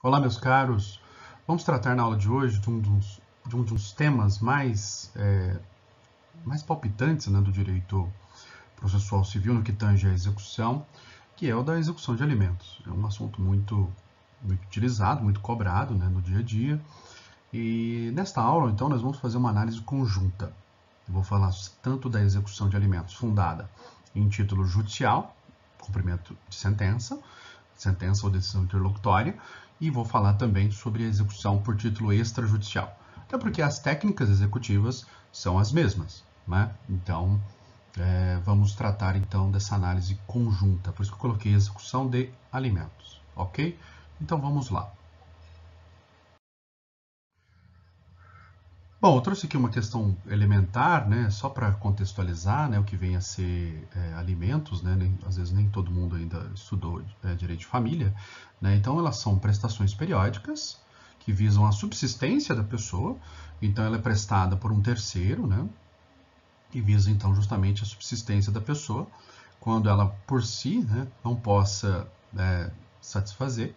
Olá, meus caros. Vamos tratar na aula de hoje de um dos temas mais palpitantes, né, do direito processual civil no que tange à execução, que é o da execução de alimentos. É um assunto muito utilizado, muito cobrado, né, no dia a dia. E nesta aula, então, nós vamos fazer uma análise conjunta. Eu vou falar tanto da execução de alimentos fundada em título judicial, cumprimento de sentença ou decisão interlocutória, e vou falar também sobre a execução por título extrajudicial. Até porque as técnicas executivas são as mesmas, né? Então, vamos tratar então dessa análise conjunta. Por isso que eu coloquei execução de alimentos, ok? Então vamos lá. Bom, eu trouxe aqui uma questão elementar, né, só para contextualizar, né, o que vem a ser alimentos, né, às vezes nem todo mundo ainda estudou direito de família, né, então elas são prestações periódicas que visam a subsistência da pessoa, então ela é prestada por um terceiro, né, e visa então justamente a subsistência da pessoa, quando ela por si, né, não possa satisfazer.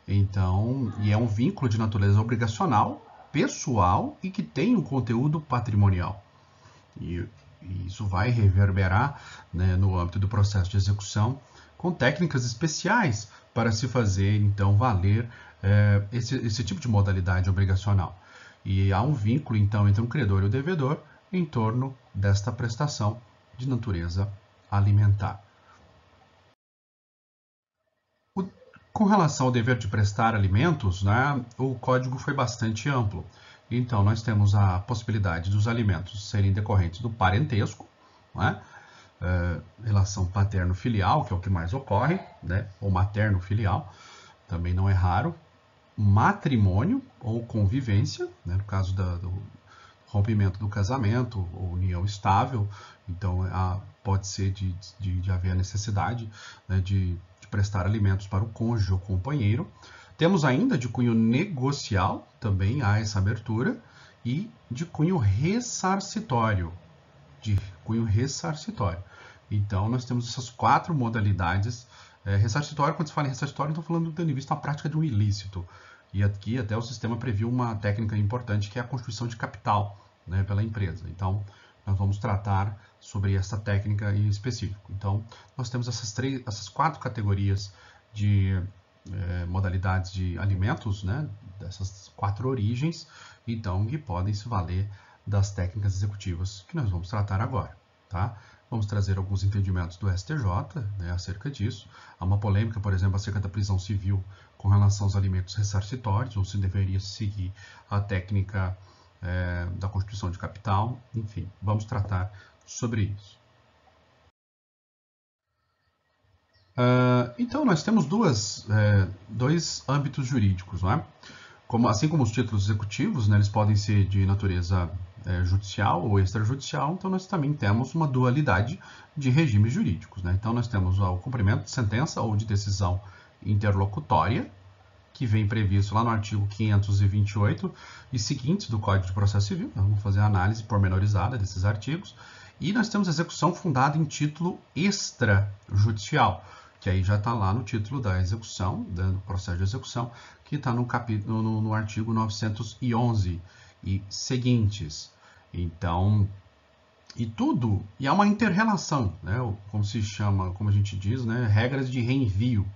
Então, e é um vínculo de natureza obrigacional, pessoal e que tem um conteúdo patrimonial. E isso vai reverberar, né, no âmbito do processo de execução com técnicas especiais para se fazer, então, valer esse tipo de modalidade obrigacional. E há um vínculo, então, entre o credor e o devedor em torno desta prestação de natureza alimentar. Com relação ao dever de prestar alimentos, né, o código foi bastante amplo. Então, nós temos a possibilidade dos alimentos serem decorrentes do parentesco, né, relação paterno-filial, que é o que mais ocorre, né, ou materno-filial, também não é raro, matrimônio ou convivência, né, no caso do rompimento do casamento ou união estável, então pode ser de haver a necessidade, né, de prestar alimentos para o cônjuge ou companheiro. Temos ainda de cunho negocial, também há essa abertura, e de cunho ressarcitório. Então, nós temos essas quatro modalidades. Ressarcitório, quando se fala em ressarcitório, estou falando tendo em vista a prática de um ilícito. E aqui até o sistema previu uma técnica importante que é a constituição de capital, né, pela empresa. Então, nós vamos tratar sobre essa técnica em específico. Então, nós temos essas quatro categorias de modalidades de alimentos, né, dessas quatro origens, então, que podem se valer das técnicas executivas que nós vamos tratar agora, tá? Vamos trazer alguns entendimentos do STJ, né, acerca disso. Há uma polêmica, por exemplo, acerca da prisão civil com relação aos alimentos ressarcitórios, ou se deveria seguir a técnica da constituição de capital. Enfim, vamos tratar sobre isso. Então, nós temos dois âmbitos jurídicos, não é? Assim como os títulos executivos, né, eles podem ser de natureza judicial ou extrajudicial, então nós também temos uma dualidade de regimes jurídicos, né? Então nós temos o cumprimento de sentença ou de decisão interlocutória, que vem previsto lá no artigo 528 e seguintes do Código de Processo Civil. Nós vamos fazer a análise pormenorizada desses artigos. E nós temos a execução fundada em título extrajudicial, que aí já está lá no título da execução, do processo de execução, que está no artigo 911 e seguintes. Então, e há uma inter-relação, né, como se chama, como a gente diz, né, regras de reenvio,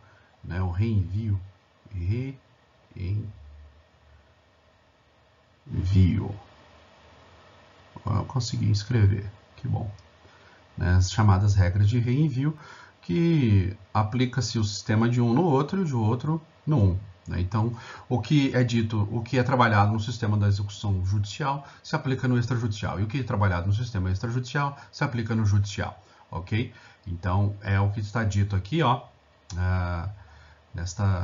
né, o reenvio, eu consegui escrever, que bom. As chamadas regras de reenvio, que aplica-se o sistema de um no outro e de outro no um. Então, o que é trabalhado no sistema da execução judicial se aplica no extrajudicial, e o que é trabalhado no sistema extrajudicial se aplica no judicial, ok? Então, é o que está dito aqui, ó,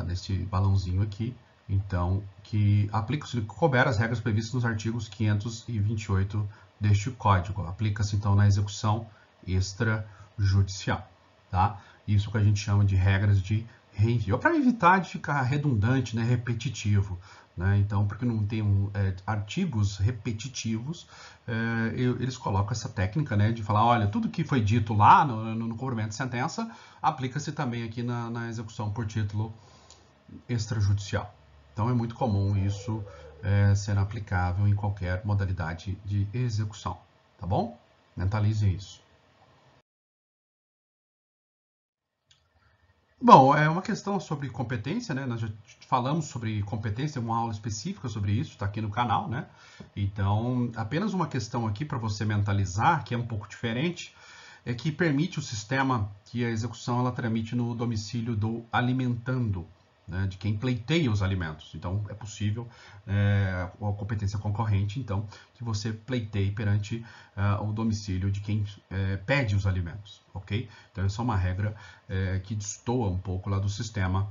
neste balãozinho aqui, então, que aplica-se, couber as regras previstas nos artigos 528 deste código. Aplica-se, então, na execução extrajudicial, tá? Isso que a gente chama de regras de reenvio, para evitar de ficar redundante, né, repetitivo, né? Então, porque não tem artigos repetitivos, eles colocam essa técnica, né, de falar, olha, tudo que foi dito lá no cumprimento de sentença, aplica-se também aqui na execução por título extrajudicial, Então é muito comum isso sendo aplicável em qualquer modalidade de execução, tá bom? Mentalize isso. Bom, é uma questão sobre competência, né? Nós já falamos sobre competência, uma aula específica sobre isso, está aqui no canal, né? Então, apenas uma questão aqui para você mentalizar, que é um pouco diferente, é que permite o sistema que a execução ela tramite no domicílio do alimentando, né, de quem pleiteia os alimentos. Então, é possível a competência concorrente, então, que você pleiteie perante o domicílio de quem pede os alimentos, ok? Então, essa é uma regra que destoa um pouco lá do sistema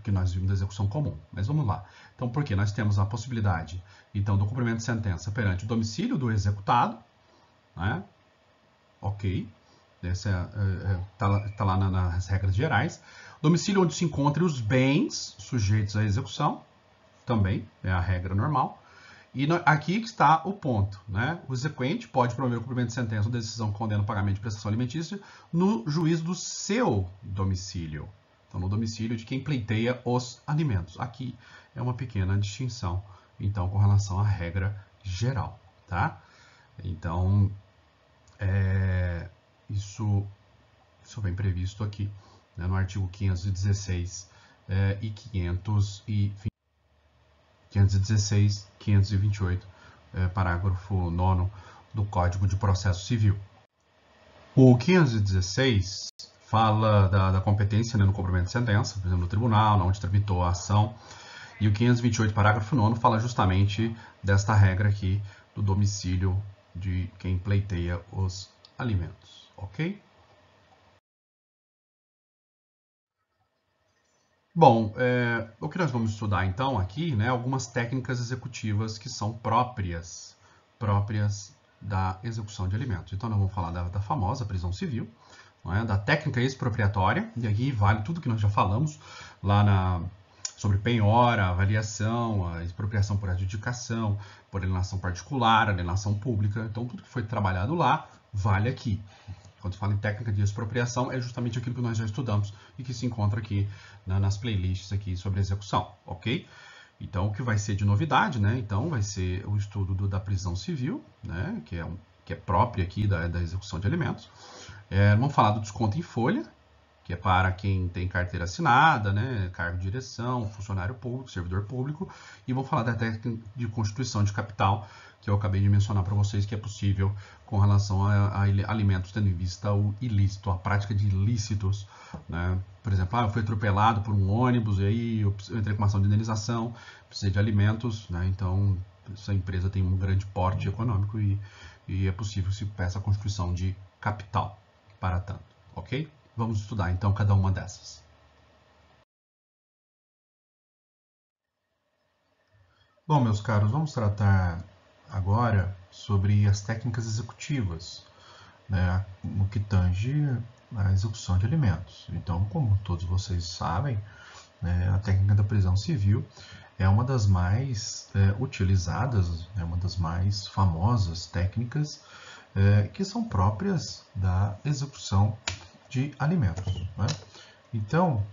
que nós vimos da execução comum. Mas vamos lá. Então, por quê? Nós temos a possibilidade, então, do cumprimento de sentença perante o domicílio do executado, né? Ok, está lá nas regras gerais. Domicílio onde se encontrem os bens sujeitos à execução, também é a regra normal. E aqui está o ponto, né? O exequente pode promover o cumprimento de sentença ou decisão que condena o pagamento de prestação alimentícia no juízo do seu domicílio. Então, no domicílio de quem pleiteia os alimentos. Aqui é uma pequena distinção, então, com relação à regra geral, tá? Então, isso vem previsto aqui, né, no artigo 516 e 516, 528, parágrafo 9º do Código de Processo Civil. O 516 fala da competência, né, no cumprimento de sentença, por exemplo, no tribunal, onde tramitou a ação, e o 528, parágrafo 9º, fala justamente desta regra aqui do domicílio de quem pleiteia os alimentos, ok? Bom, o que nós vamos estudar então aqui, né, algumas técnicas executivas que são próprias da execução de alimentos. Então nós vamos falar da famosa prisão civil, não é? Da técnica expropriatória, e aqui vale tudo que nós já falamos lá sobre penhora, avaliação, a expropriação por adjudicação, por alienação particular, alienação pública. Então tudo que foi trabalhado lá vale aqui. Quando fala em técnica de expropriação, é justamente aquilo que nós já estudamos e que se encontra aqui nas playlists aqui sobre execução, ok? Então, o que vai ser de novidade, né? Então, vai ser o estudo da prisão civil, né? Que é própria aqui da execução de alimentos. Vamos falar do desconto em folha, que é para quem tem carteira assinada, né, cargo de direção, funcionário público, servidor público, e vou falar da técnica de constituição de capital, que eu acabei de mencionar para vocês, que é possível com relação a alimentos, tendo em vista o ilícito, a prática de ilícitos, né? Por exemplo, eu fui atropelado por um ônibus, e aí eu entrei com uma ação de indenização, precisei de alimentos, né? Então essa empresa tem um grande porte econômico e é possível se peça a constituição de capital para tanto, ok? Vamos estudar então cada uma dessas. Bom, meus caros, vamos tratar agora sobre as técnicas executivas, né, no que tange a execução de alimentos. Então, como todos vocês sabem, né, a técnica da prisão civil é uma das mais utilizadas, é uma das mais famosas técnicas que são próprias da execução de alimentos, né? Então,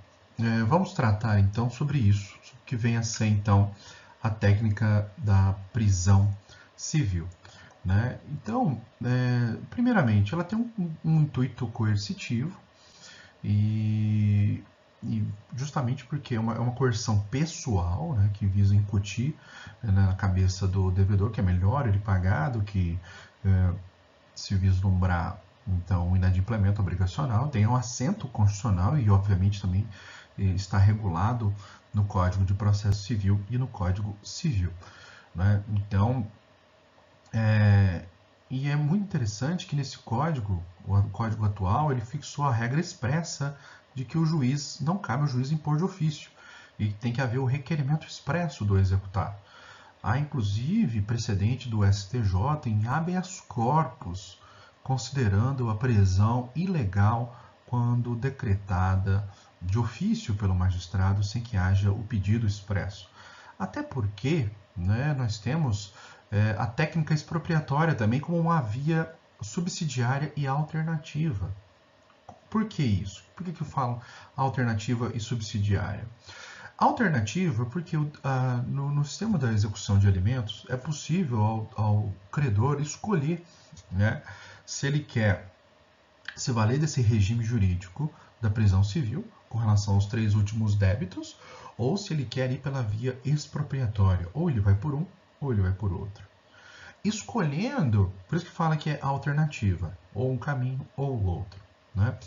vamos tratar então sobre isso, que vem a ser então a técnica da prisão civil, né? Então, primeiramente, ela tem um intuito coercitivo e justamente porque é uma coerção pessoal, né, que visa incutir na cabeça do devedor que é melhor ele pagar do que se vislumbrar então um inadimplemento obrigacional, tem um assento constitucional e obviamente também está regulado no Código de Processo Civil e no Código Civil, né? Então, e é muito interessante que nesse código, o código atual, ele fixou a regra expressa de que o juiz, não cabe ao juiz impor de ofício, e tem que haver o requerimento expresso do executado. Há inclusive precedente do STJ em habeas corpus, considerando a prisão ilegal quando decretada de ofício pelo magistrado sem que haja o pedido expresso. Até porque, né, nós temos a técnica expropriatória também como uma via subsidiária e alternativa. Por que isso? Por que eu falo alternativa e subsidiária? Alternativa, porque no sistema da execução de alimentos é possível ao credor escolher, né, se ele quer se valer desse regime jurídico da prisão civil com relação aos 3 últimos débitos, ou se ele quer ir pela via expropriatória, ou ele vai por um, ou ele vai por outro. Escolhendo, por isso que fala que é alternativa, ou um caminho ou o outro, né?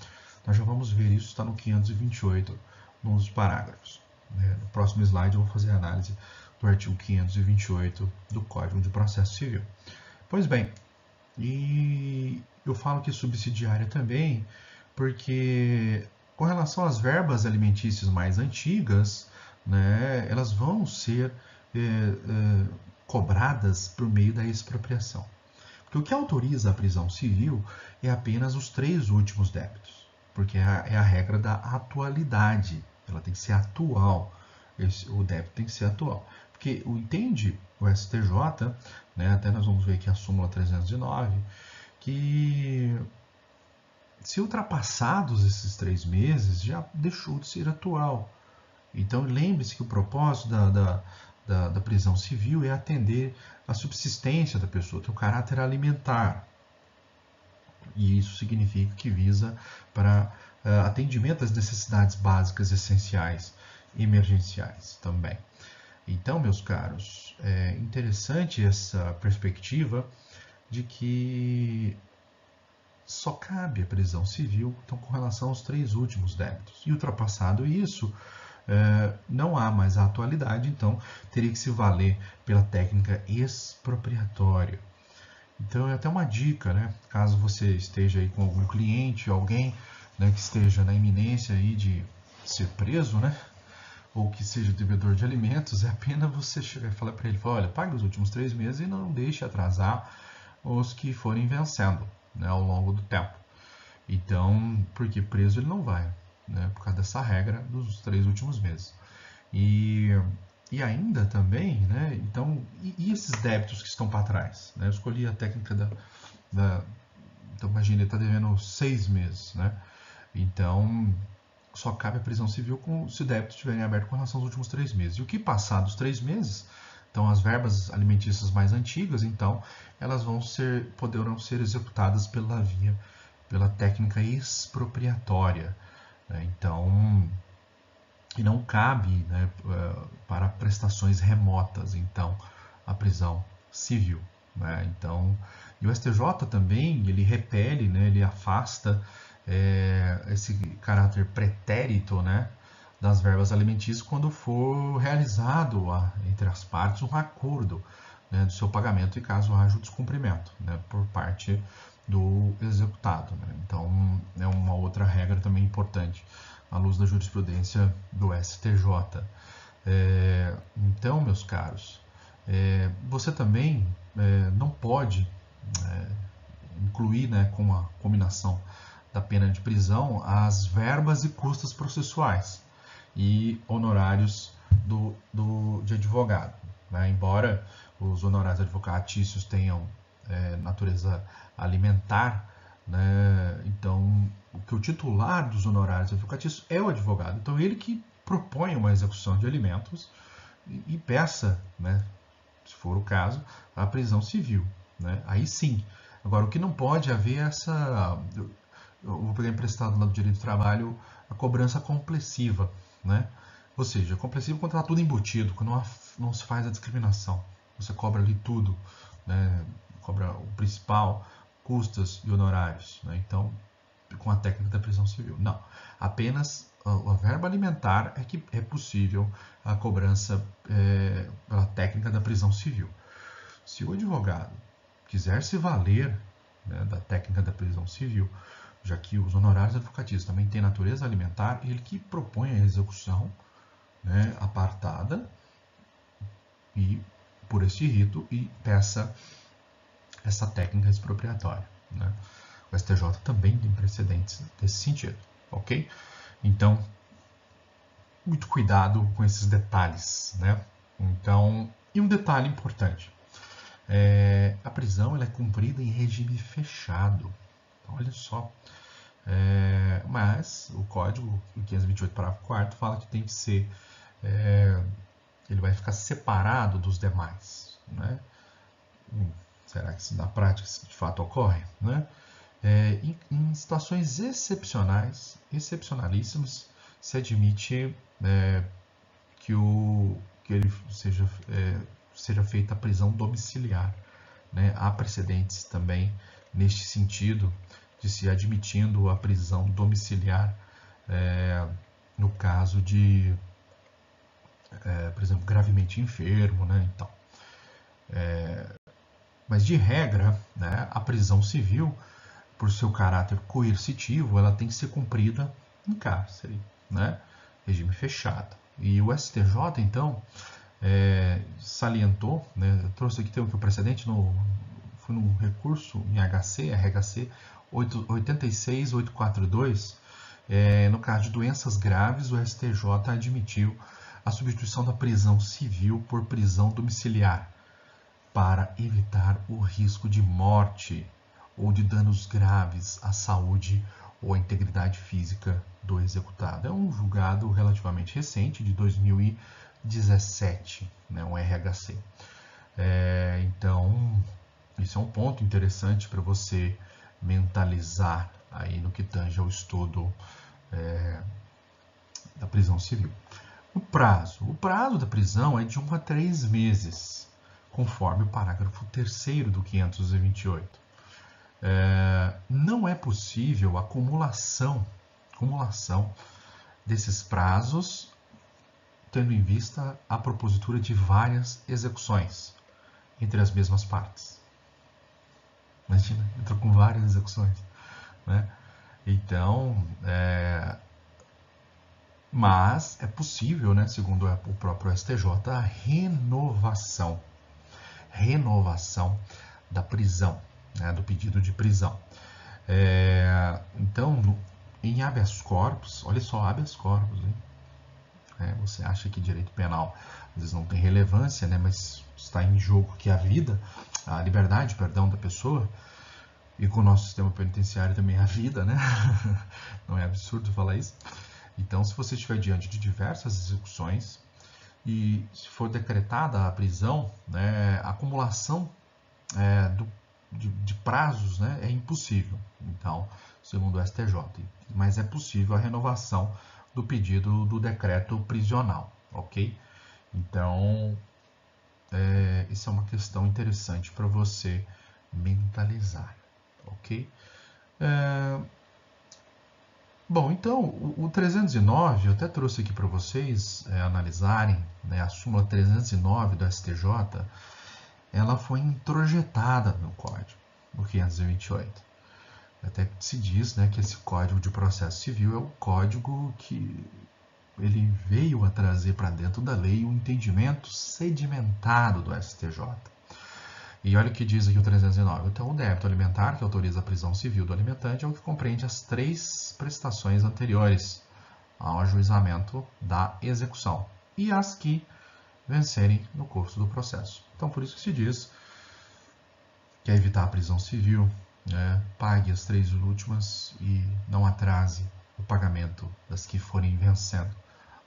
Nós já vamos ver isso, está no 528, nos parágrafos. No próximo slide eu vou fazer a análise do artigo 528 do Código de Processo Civil. Pois bem, e eu falo que subsidiária também, porque com relação às verbas alimentícias mais antigas, né, elas vão ser cobradas por meio da expropriação. Porque o que autoriza a prisão civil é apenas os 3 últimos débitos, porque é a regra da atualidade, ela tem que ser atual, o débito tem que ser atual. Porque entende o STJ, né, até nós vamos ver aqui a súmula 309, que se ultrapassados esses 3 meses, já deixou de ser atual. Então lembre-se que o propósito da prisão civil é atender a subsistência da pessoa, tem um caráter alimentar. E isso significa que visa para atendimento às necessidades básicas, essenciais, emergenciais também. Então, meus caros, é interessante essa perspectiva de que só cabe a prisão civil então, com relação aos 3 últimos débitos. E ultrapassado isso, não há mais a atualidade, então teria que se valer pela técnica expropriatória. Então é até uma dica, né? Caso você esteja aí com algum cliente, alguém, né, que esteja na iminência aí de ser preso, né? Ou que seja devedor de alimentos, é apenas você chegar e falar para ele, olha, pague os últimos 3 meses e não deixe atrasar os que forem vencendo, né, ao longo do tempo. Então, porque preso ele não vai, né, por causa dessa regra dos 3 últimos meses. E ainda também, né, então, e esses débitos que estão para trás? Né? Eu escolhi a técnica então, imagina, ele está devendo 6 meses, né? Então, só cabe a prisão civil se o débito estiverem aberto com relação aos últimos 3 meses. E o que passar dos 3 meses, então as verbas alimentícias mais antigas, então, elas poderão ser executadas pela técnica expropriatória. Né? Então, e não cabe, né, para prestações remotas, então, a prisão civil. Né? Então, e o STJ também, ele repele, né, ele afasta esse caráter pretérito, né, das verbas alimentícias quando for realizado entre as partes um acordo, né, do seu pagamento e caso haja o descumprimento, né, por parte do executado. Né? Então, é uma outra regra também importante à luz da jurisprudência do STJ. Então, meus caros, você também não pode incluir, né, com a combinação da pena de prisão as verbas e custas processuais e honorários de advogado. Né? Embora os honorários advocatícios tenham natureza alimentar, né? Então o titular dos honorários advocatícios é o advogado. Então ele que propõe uma execução de alimentos e peça, né, se for o caso, a prisão civil. Né? Aí sim. Agora, o que não pode haver é essa... Eu vou pegar emprestado lá do direito do trabalho a cobrança complessiva. Né? Ou seja, complessivo quando está tudo embutido, quando não se faz a discriminação. Você cobra ali tudo. Né? Cobra o principal, custas e honorários. Né? Então, com a técnica da prisão civil. Não. Apenas a verba alimentar é que é possível a cobrança pela técnica da prisão civil. Se o advogado quiser se valer, né, da técnica da prisão civil, já que os honorários advocatícios também têm natureza alimentar, ele que propõe a execução, né, apartada e por este rito e peça essa técnica expropriatória. Né? O STJ também tem precedentes nesse sentido, ok? Então, muito cuidado com esses detalhes, né? Então, e um detalhe importante, a prisão ela é cumprida em regime fechado. Então, olha só, mas o Código 528, parágrafo 4º, fala que tem que ser ele vai ficar separado dos demais, né? Será que isso na prática isso de fato ocorre, né? Em situações excepcionais, excepcionalíssimas, se admite que ele seja feita a prisão domiciliar, né? Há precedentes também neste sentido de se admitindo a prisão domiciliar no caso de, por exemplo, gravemente enfermo, né? Então, mas de regra, né, a prisão civil, por seu caráter coercitivo, ela tem que ser cumprida em cárcere, né? Regime fechado. E o STJ, então, salientou, né, eu trouxe aqui o precedente foi no recurso em RHC 86842, no caso de doenças graves, o STJ admitiu a substituição da prisão civil por prisão domiciliar para evitar o risco de morte ou de danos graves à saúde ou à integridade física do executado. É um julgado relativamente recente, de 2017, né, um RHC. Então, isso é um ponto interessante para você mentalizar aí no que tange ao estudo da prisão civil. O prazo da prisão é de 1 a 3 meses, conforme o parágrafo 3º do 528. Não é possível a acumulação desses prazos, tendo em vista a propositura de várias execuções entre as mesmas partes. Imagina, entrou com várias execuções, né? Então, mas é possível, né, segundo o próprio STJ, a renovação da prisão, né, do pedido de prisão. Então, em habeas corpus, olha só, habeas corpus, hein? Você acha que direito penal às vezes não tem relevância, né, mas está em jogo que a vida, a liberdade, perdão, da pessoa, e com o nosso sistema penitenciário também a vida, né? Não é absurdo falar isso? Então, se você estiver diante de diversas execuções e se for decretada a prisão, né, a acumulação de prazos, né, é impossível. Então, segundo o STJ, mas é possível a renovação do pedido do decreto prisional, ok? Então, isso é uma questão interessante para você mentalizar, ok? Bom, então, o 309, eu até trouxe aqui para vocês analisarem, né, a súmula 309 do STJ, ela foi introjetada no Código, no 528. Até se diz, né, que esse Código de Processo Civil é o código que ele veio a trazer para dentro da lei o entendimento sedimentado do STJ. E olha o que diz aqui o 309. Então, o débito alimentar, que autoriza a prisão civil do alimentante, é o que compreende as 3 prestações anteriores ao ajuizamento da execução e as que vencerem no curso do processo. Então, por isso que se diz que é evitar a prisão civil, né, pague as 3 últimas e não atrase o pagamento das que forem vencendo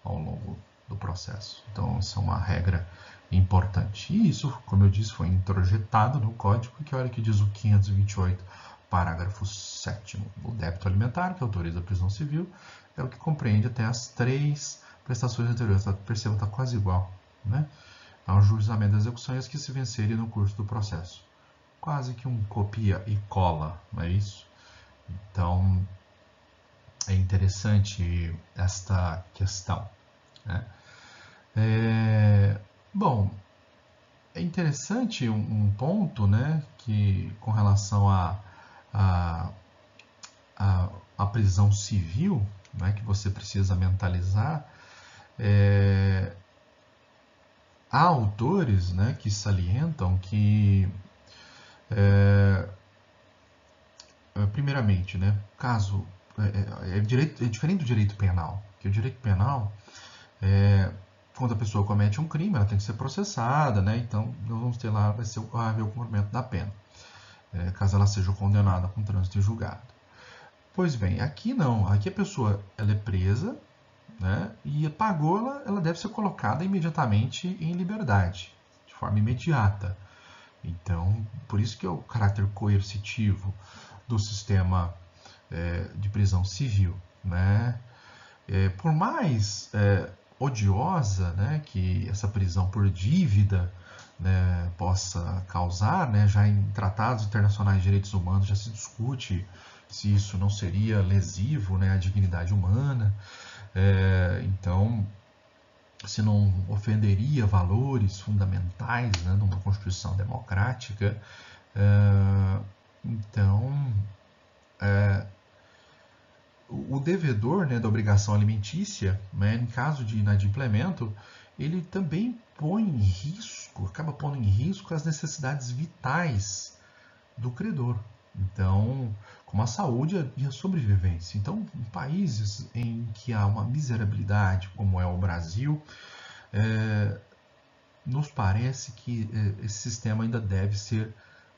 ao longo do processo. Então, isso é uma regra importante. E isso, como eu disse, foi introjetado no Código, que olha que diz o 528, parágrafo 7º. O débito alimentar, que autoriza a prisão civil, é o que compreende até as 3 prestações anteriores. Perceba, está quase igual, né? Ao juizamento das execuções que se vencerem no curso do processo. Quase que um copia e cola, não é isso? Então, é interessante esta questão, né? Bom, é interessante um ponto, né, que com relação à prisão civil, né, que você precisa mentalizar, há autores, né, que salientam que, primeiramente, né, caso é diferente do direito penal, que o direito penal quando a pessoa comete um crime, ela tem que ser processada, né? Então, nós vamos ter lá, vai haver o cumprimento da pena, caso ela seja condenada com trânsito em julgado. Pois bem, aqui não. Aqui a pessoa ela é presa, né, e pagou, ela deve ser colocada imediatamente em liberdade, de forma imediata. Então, por isso que é o caráter coercitivo do sistema de prisão civil, né? Por mais odiosa, né, que essa prisão por dívida, né, possa causar, né, já em tratados internacionais de direitos humanos já se discute se isso não seria lesivo, né, à dignidade humana. Então, se não ofenderia valores fundamentais, né, de uma Constituição democrática. Então, o devedor, né, da obrigação alimentícia, né, em caso de inadimplemento, ele também põe em risco, acaba pondo em risco as necessidades vitais do credor. Então, como a saúde e a sobrevivência. Então, em países em que há uma miserabilidade, como é o Brasil, nos parece que esse sistema ainda deve ser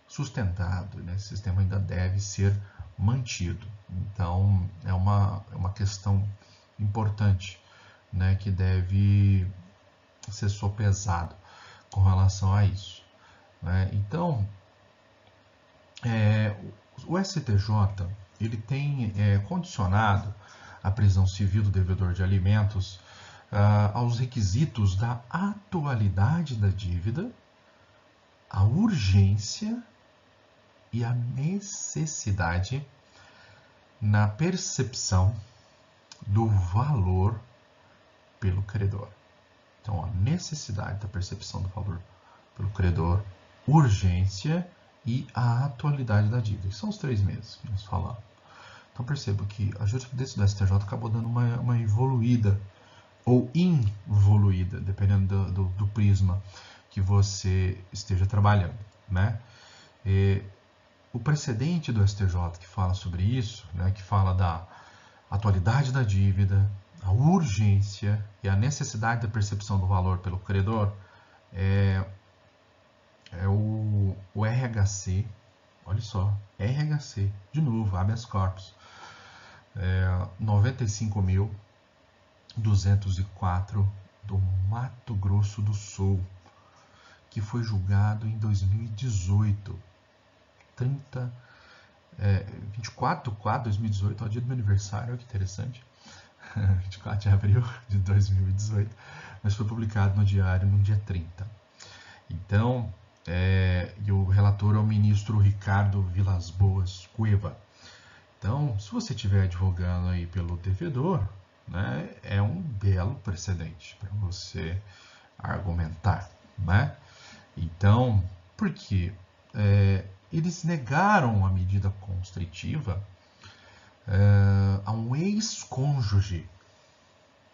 sustentado, né? Esse sistema ainda deve ser mantido. Então, é uma questão importante, né, que deve ser sopesado com relação a isso, né? Então, o STJ ele tem condicionado a prisão civil do devedor de alimentos aos requisitos da atualidade da dívida, a urgência e a necessidade na percepção do valor pelo credor. Então, a necessidade da percepção do valor pelo credor, urgência e a atualidade da dívida. São os 3 meses que nós falamos. Então, perceba que a jurisprudência do STJ acabou dando uma evoluída ou involuída, dependendo do prisma que você esteja trabalhando, né? O precedente do STJ que fala sobre isso, né, que fala da atualidade da dívida, a urgência e a necessidade da percepção do valor pelo credor, é o RHC, olha só, RHC, de novo, habeas corpus, 95.204 do Mato Grosso do Sul, que foi julgado em 2018, 24 de 4 de 2018, é o dia do meu aniversário, olha que interessante, 24 de abril de 2018, mas foi publicado no diário no dia 30. Então, e o relator é o ministro Ricardo Vilas Boas Cueva. Então, se você estiver advogando aí pelo devedor, né, é um belo precedente para você argumentar, né? Então, por quê? Eles negaram a medida constritiva a um ex-cônjuge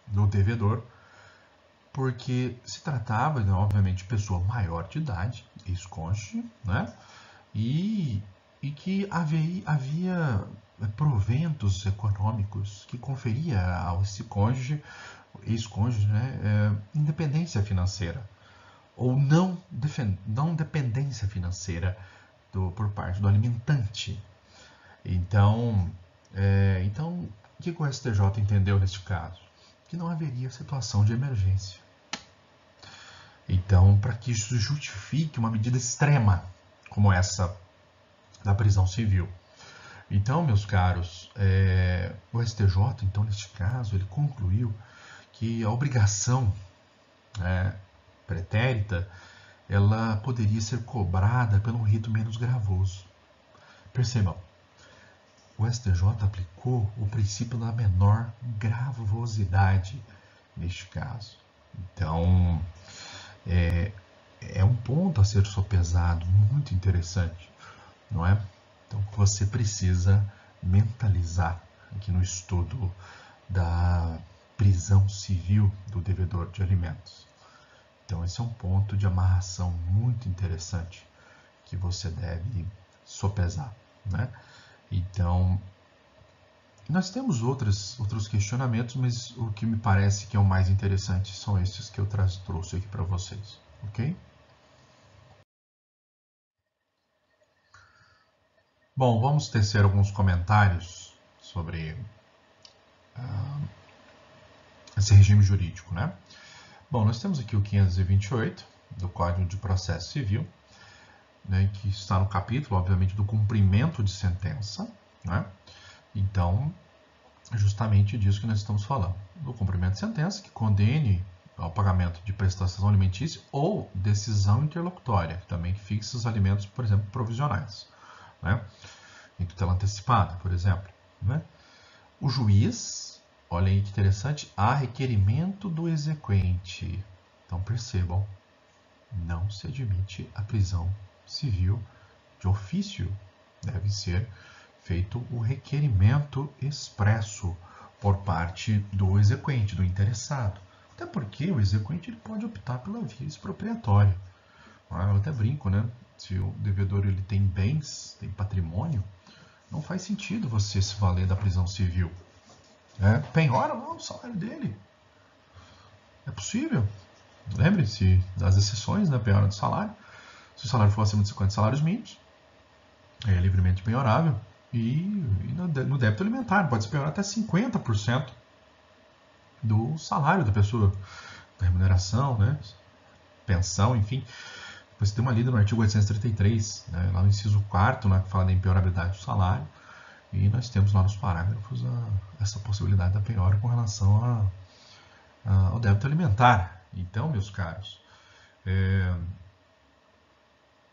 do devedor, porque se tratava, né, obviamente, de pessoa maior de idade, ex-cônjuge, né? E que havia proventos econômicos que conferia ao esse cônjuge, ex-cônjuge, né, independência financeira ou não dependência financeira por parte do alimentante. Então, o que o STJ entendeu neste caso? Que não haveria situação de emergência. Então, para que isso justifique uma medida extrema como essa da prisão civil. Então, meus caros, o STJ, então, neste caso, ele concluiu que a obrigação pretérita ela poderia ser cobrada pelo rito menos gravoso. Percebam, o STJ aplicou o princípio da menor gravosidade neste caso. Então, é um ponto a ser sopesado muito interessante, não é? Então, você precisa mentalizar aqui no estudo da prisão civil do devedor de alimentos. Então, esse é um ponto de amarração muito interessante que você deve sopesar, né? Então, nós temos outros questionamentos, mas o que me parece que é o mais interessante são esses que eu trouxe aqui para vocês, ok? Bom, vamos tecer alguns comentários sobre esse regime jurídico, né? Bom, nós temos aqui o 528 do Código de Processo Civil, né, que está no capítulo, obviamente, do cumprimento de sentença, né? Então, é justamente disso que nós estamos falando. Do cumprimento de sentença, que condene ao pagamento de prestação alimentícia ou decisão interlocutória, que também fixa os alimentos, por exemplo, provisionais, né? Em tutela antecipada, por exemplo, né? O juiz, olha aí que interessante, a requerimento do exequente. Então, percebam, não se admite a prisão civil de ofício. Deve ser feito o requerimento expresso por parte do exequente, do interessado. Até porque o exequente ele pode optar pela via expropriatória. Eu até brinco, né? Se o devedor ele tem bens, tem patrimônio, não faz sentido você se valer da prisão civil. Penhora lá o salário dele. É possível. Lembre-se das exceções, né? Penhora do salário. Se o salário for acima de 50 salários mínimos, é livremente penhorável. E no débito alimentar, pode se penhorar até 50% do salário da pessoa, da remuneração, né? Pensão, enfim. Você tem uma lida no artigo 833, né? Lá no inciso 4º, né? Que fala da impenhorabilidade do salário. E nós temos lá nos parágrafos essa possibilidade da penhora com relação ao débito alimentar. Então, meus caros,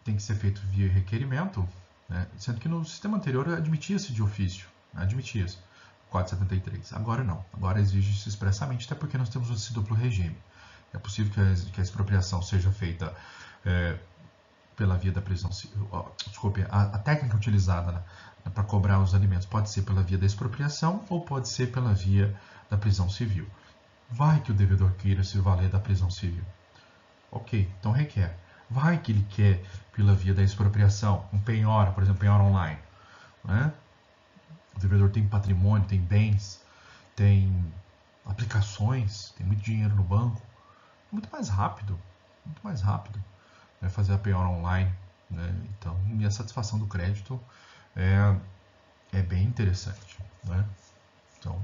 tem que ser feito via requerimento, né? Sendo que no sistema anterior admitia-se de ofício, admitia-se, 473. Agora não, agora exige-se expressamente, até porque nós temos esse duplo regime. É possível que a expropriação seja feita pela via da prisão civil. Desculpe, a técnica utilizada, né, para cobrar os alimentos pode ser pela via da expropriação ou pode ser pela via da prisão civil. Vai que o devedor queira se valer da prisão civil. Ok, então requer. Vai que ele quer pela via da expropriação, um penhora, por exemplo, penhora online. Né? O devedor tem patrimônio, tem bens, tem aplicações, tem muito dinheiro no banco. Muito mais rápido, né, fazer a penhora online. Né? Então, e a satisfação do crédito é bem interessante. Né? Então,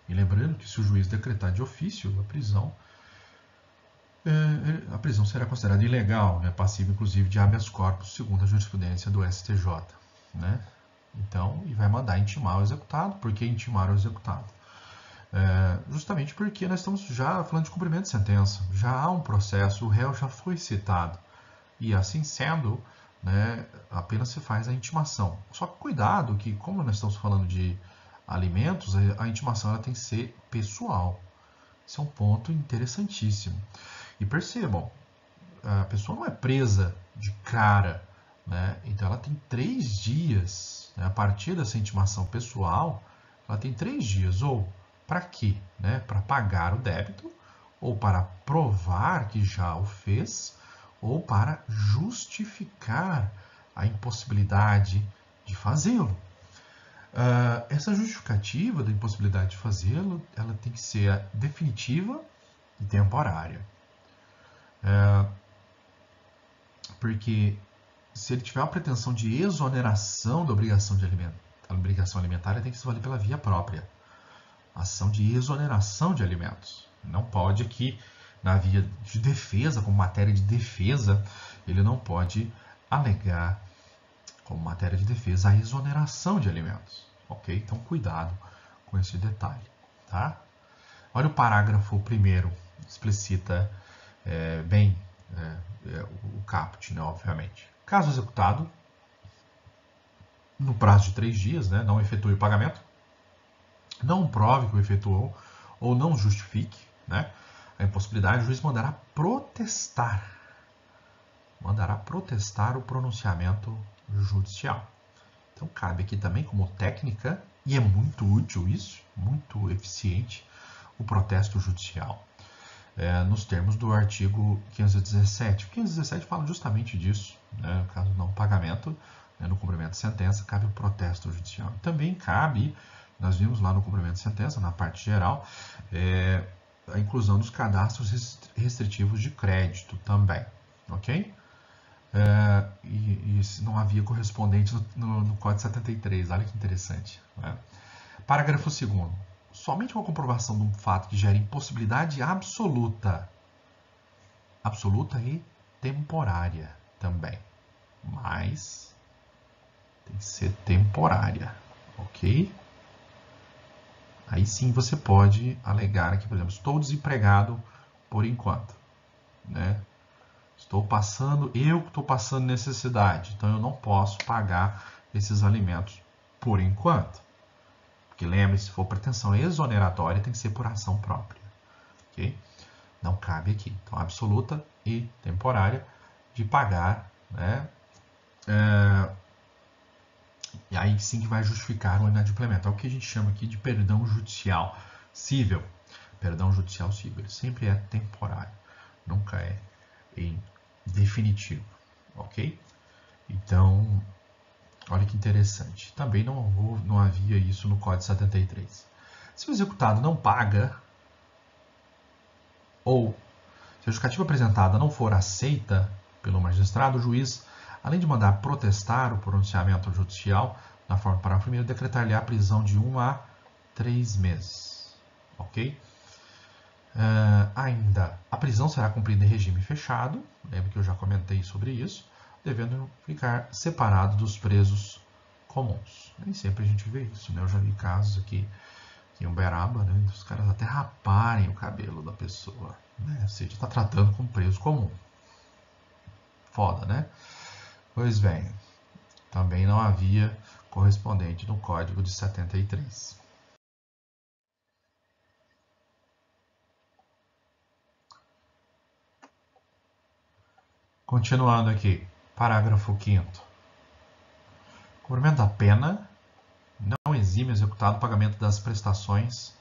e lembrando que se o juiz decretar de ofício a prisão será considerada ilegal, né, passiva inclusive de habeas corpus, segundo a jurisprudência do STJ. Né? Então, e vai mandar intimar o executado. Por que intimar o executado? Justamente porque nós estamos já falando de cumprimento de sentença. Já há um processo, o réu já foi citado. E assim sendo, né, apenas se faz a intimação. Só que cuidado que, como nós estamos falando de alimentos, a intimação ela tem que ser pessoal. Isso é um ponto interessantíssimo. E percebam, a pessoa não é presa de cara, né? Então ela tem 3 dias, né? A partir dessa intimação pessoal, ela tem 3 dias, ou para quê? Né? Para pagar o débito, ou para provar que já o fez, ou para justificar a impossibilidade de fazê-lo. Essa justificativa da impossibilidade de fazê-lo, ela tem que ser definitiva e temporária. Porque se ele tiver a pretensão de exoneração da obrigação alimentar, ele tem que se valer pela via própria. Ação de exoneração de alimentos. Não pode aqui, na via de defesa, como matéria de defesa, ele não pode alegar como matéria de defesa a exoneração de alimentos. Ok? Então, cuidado com esse detalhe. Tá? Olha o parágrafo 1º, explicita bem o caput, né, obviamente. Caso executado, no prazo de 3 dias, né, não efetue o pagamento, não prove que o efetuou ou não justifique, né, a impossibilidade, o juiz mandará protestar o pronunciamento judicial. Então, cabe aqui também como técnica, e é muito útil isso, muito eficiente, o protesto judicial, nos termos do artigo 517. O 517 fala justamente disso, né, caso não pagamento, né, no cumprimento de sentença, cabe o protesto judicial. Também cabe, nós vimos lá no cumprimento de sentença, na parte geral, a inclusão dos cadastros restritivos de crédito também, ok? E não havia correspondente no Código 73, olha que interessante. Né? Parágrafo 2º. somente uma comprovação de um fato que gera impossibilidade absoluta. Absoluta e temporária também. Mas tem que ser temporária, ok? Aí sim você pode alegar que, por exemplo, estou desempregado por enquanto, né? Eu estou passando necessidade, então eu não posso pagar esses alimentos por enquanto. Porque lembre-se, se for pretensão exoneratória, tem que ser por ação própria, ok? Não cabe aqui. Então, absoluta e temporária de pagar, né? E aí sim que vai justificar o inadimplemento. É o que a gente chama aqui de perdão judicial cível. Perdão judicial cível. Ele sempre é temporário, nunca é em definitivo, ok? Então, olha que interessante. Também não havia isso no Código 73. Se o executado não paga, ou se a justificativa apresentada não for aceita pelo magistrado, o juiz, além de mandar protestar o pronunciamento judicial, na forma do parágrafo 1º, decretar-lhe a prisão de 1 a 3 meses. Ok? Ainda, a prisão será cumprida em regime fechado, lembra que eu já comentei sobre isso, devendo ficar separado dos presos comuns. Nem sempre a gente vê isso, né? Eu já vi casos aqui em Uberaba, né, os caras até raparem o cabelo da pessoa, né? Ou seja, está tratando com preso comum. Foda, né? Pois bem, também não havia correspondente no Código de 73. Continuando aqui, parágrafo 5º. Cumprimento da pena não exime o executado o pagamento das prestações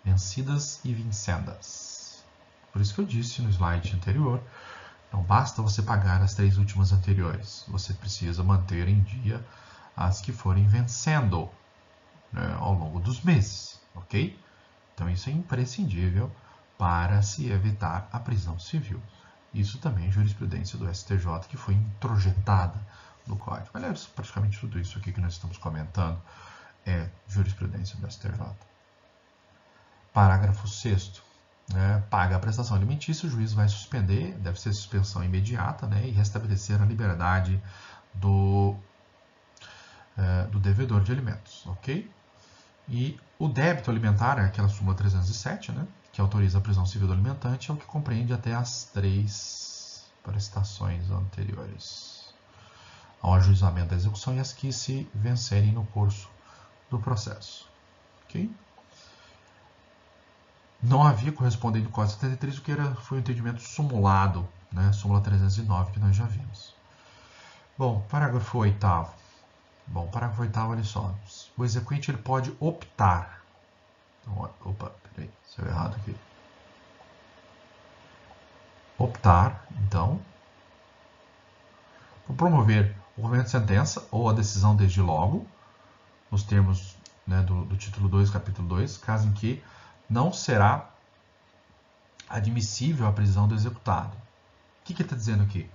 vencidas e vincendas. Por isso que eu disse no slide anterior, não basta você pagar as 3 últimas anteriores, você precisa manter em dia as que forem vencendo, né, ao longo dos meses, ok? Então isso é imprescindível para se evitar a prisão civil. Isso também é jurisprudência do STJ que foi introjetada no Código. Aliás, praticamente tudo isso aqui que nós estamos comentando é jurisprudência do STJ. Parágrafo 6º. Paga a prestação alimentícia, o juiz vai suspender, deve ser suspensão imediata, né, e restabelecer a liberdade do devedor de alimentos, ok? E o débito alimentar é aquela súmula 307, né, que autoriza a prisão civil do alimentante, é o que compreende até as 3 prestações anteriores ao ajuizamento da execução e as que se vencerem no curso do processo, ok? Não havia correspondente do Código 73, o que foi um entendimento sumulado, né? Súmula 309, que nós já vimos. Bom, parágrafo 8º. Bom, parágrafo 8º, olha só. O exequente ele pode optar. Então, opa, peraí, saiu errado aqui. Optar, então, por promover o cumprimento de sentença ou a decisão desde logo, nos termos, né, do título 2, capítulo 2, caso em que não será admissível a prisão do executado. O que ele está dizendo aqui?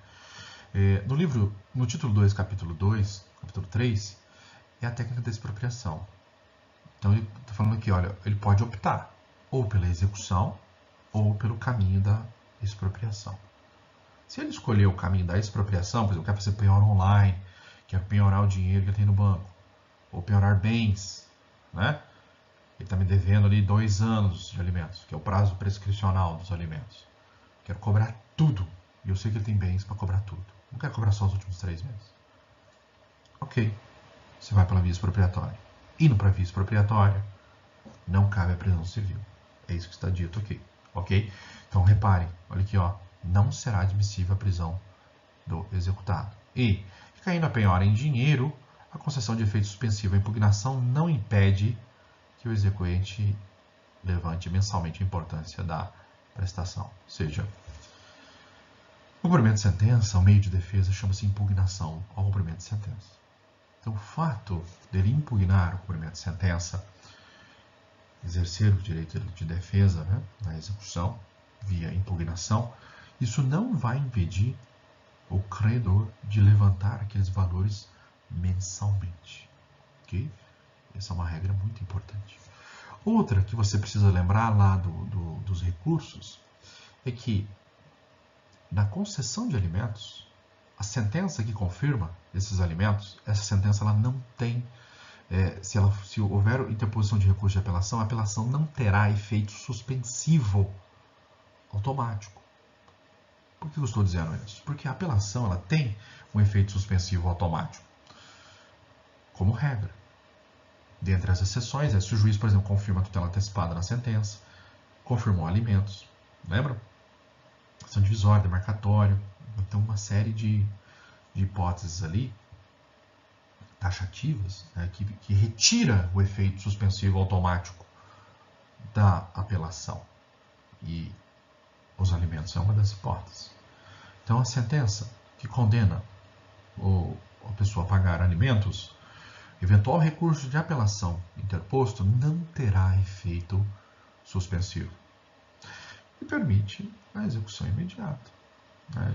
No livro, no título 2, capítulo 2, capítulo 3, é a técnica da expropriação. Então ele está falando aqui, olha, ele pode optar ou pela execução ou pelo caminho da expropriação. Se ele escolher o caminho da expropriação, por exemplo, quer fazer penhora online, quer penhorar o dinheiro que ele tem no banco, ou penhorar bens, né? Ele está me devendo ali 2 anos de alimentos, que é o prazo prescricional dos alimentos. Quero cobrar tudo. E eu sei que ele tem bens para cobrar tudo. Não quero cobrar só os últimos 3 meses. Ok. Você vai pela via expropriatória. Indo para a via expropriatória, não cabe a prisão civil. É isso que está dito aqui. Ok? Então reparem, olha aqui, ó, não será admissível a prisão do executado. E, caindo a penhora em dinheiro, a concessão de efeito suspensivo à impugnação não impede que o exequente levante mensalmente a importância da prestação. Ou seja, o cumprimento de sentença, o meio de defesa, chama-se impugnação ao cumprimento de sentença. Então, o fato dele impugnar o cumprimento de sentença, exercer o direito de defesa, né, na execução, via impugnação, isso não vai impedir o credor de levantar aqueles valores mensalmente. Ok? Essa é uma regra muito importante. Outra que você precisa lembrar lá dos recursos é que na concessão de alimentos, a sentença que confirma esses alimentos, essa sentença ela não tem, se houver interposição de recurso de apelação, a apelação não terá efeito suspensivo automático. Por que eu estou dizendo isso? Porque a apelação ela tem um efeito suspensivo automático, como regra. Dentre as exceções, se o juiz, por exemplo, confirma a tutela antecipada na sentença, confirmou alimentos, lembra? Ação divisória, demarcatório, então uma série de hipóteses ali, taxativas, né, que retira o efeito suspensivo automático da apelação. E os alimentos é uma das hipóteses. Então, a sentença que condena a pessoa a pagar alimentos, eventual recurso de apelação interposto não terá efeito suspensivo e permite a execução imediata.